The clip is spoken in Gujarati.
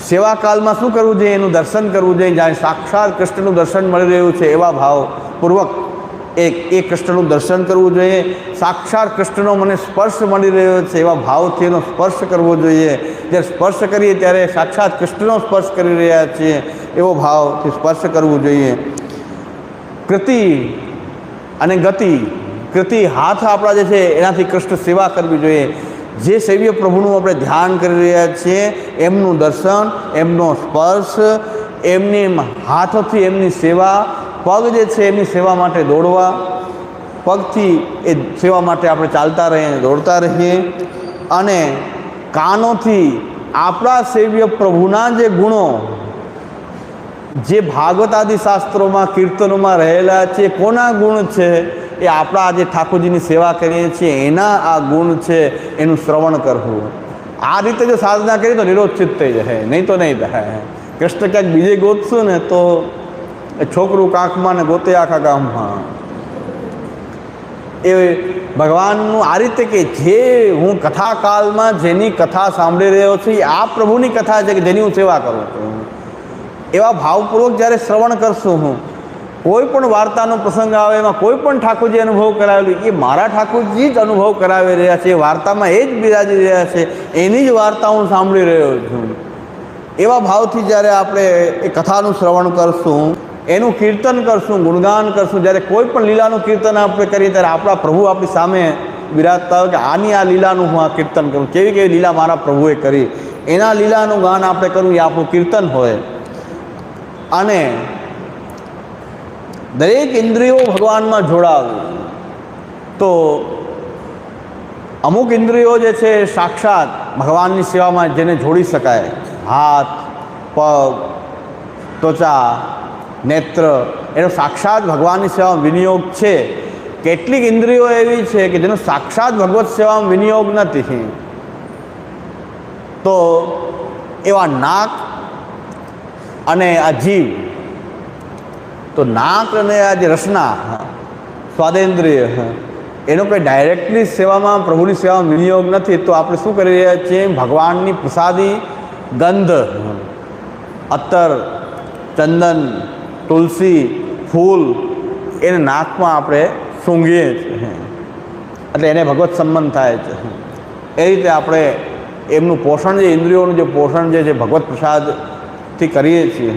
સેવા કાળમાં શું કરવું જોઈએ? એનું દર્શન કરવું જોઈએ. જ્યાં સાક્ષાત કૃષ્ણનું દર્શન મળી રહ્યું છે એવા ભાવપૂર્વક એ કૃષ્ણનું દર્શન કરવું જોઈએ. સાક્ષાત કૃષ્ણનો મને સ્પર્શ મળી રહ્યો છે એવા ભાવથી એનો સ્પર્શ કરવો જોઈએ. જ્યારે સ્પર્શ કરીએ ત્યારે સાક્ષાત કૃષ્ણનો સ્પર્શ કરી રહ્યા છીએ એવો ભાવથી સ્પર્શ કરવું જોઈએ. કૃતિ અને ગતિ, કૃતિ હાથ આપણા જે છે એનાથી કૃષ્ણ સેવા કરવી જોઈએ. જે સેવ્ય પ્રભુનું આપણે ધ્યાન કરી રહ્યા છીએ એમનું દર્શન, એમનો સ્પર્શ, એમની હાથોથી એમની સેવા, પગ જે છે એમની સેવા માટે દોડવા, પગથી એ સેવા માટે આપણે ચાલતા રહીએ, દોડતા રહીએ. અને કાનોથી આપણા સેવ્ય પ્રભુના જે ગુણો જે ભાગવત આદિ શાસ્ત્રોમાં કીર્તનોમાં રહેલા છે, કોના ગુણ છે? એ આપણા આજે ઠાકોરજીની સેવા કરીએ છીએ એના આ ગુણ છે, એનું શ્રવણ કરવું. આ રીતે જો સાધના કરીએ તો નિરોચિત થઈ જાય, નહીં તો નહીં થાય. કૃષ્ણ ક્યાંક બીજે ગોતશું ને તો એ છોકરું કાંખમાં ને ગોતે આખા ગામમાં. એ ભગવાનનું આ રીતે કે જે હું કથા કાળમાં જેની કથા સાંભળી રહ્યો છું એ આ પ્રભુની કથા છે કે જેની હું સેવા કરું છું. એવા ભાવપૂર્વક જ્યારે શ્રવણ કરશું, હું કોઈ પણ વાર્તાનો પ્રસંગ આવે એમાં કોઈ પણ ઠાકોરજી અનુભવ કરાવેલું એ મારા ઠાકોરજી જ અનુભવ કરાવી રહ્યા છે. એ વાર્તામાં એ જ બિરાજી રહ્યા છે, એની જ વાર્તા હું સાંભળી રહ્યો છું. એવા ભાવથી જ્યારે આપણે એ કથાનું શ્રવણ કરશું, એનું કીર્તન કરશું, ગુણગાન કરશું, જ્યારે કોઈ પણ લીલાનું કીર્તન આપણે કરીએ ત્યારે આપણા પ્રભુ આપણી સામે બિરાજતા હોય કે આની આ લીલાનું હું આ કીર્તન કરું, કેવી કેવી લીલા મારા પ્રભુએ કરી, એના લીલાનું ગાન આપણે કરવું એ આપણું કીર્તન હોય. અને દરેક ઇન્દ્રિયો ભગવાનમાં જોડાવું. તો અમુક ઇન્દ્રિયો જે છે સાક્ષાત ભગવાનની સેવામાં જેને જોડી શકાય, હાથ, પગ, ત્વચા, નેત્ર, એનો સાક્ષાત ભગવાનની સેવામાં વિનિયોગ છે. કેટલીક ઇન્દ્રિયો એવી છે કે જેનો સાક્ષાત ભગવત સેવામાં વિનિયોગ નથી. તો એવા નાક અને આ જીવ, તો નાક અને આ જે રસના સ્વાદેન્દ્રિય એનો કંઈ ડાયરેક્ટલી સેવામાં પ્રભુની સેવામાં વિનિયોગ નથી. તો આપણે શું કરી રહ્યા છીએ? ભગવાનની પ્રસાદી ગંધ, અત્તર, ચંદન, તુલસી, ફૂલ એને નાકમાં આપણે સૂંઘીએ છીએ, એટલે એને ભગવત સંબંધ થાય છે. એ રીતે આપણે એમનું પોષણ, જે ઇન્દ્રિયોનું જે પોષણ જે છે ભગવત પ્રસાદથી કરીએ છીએ.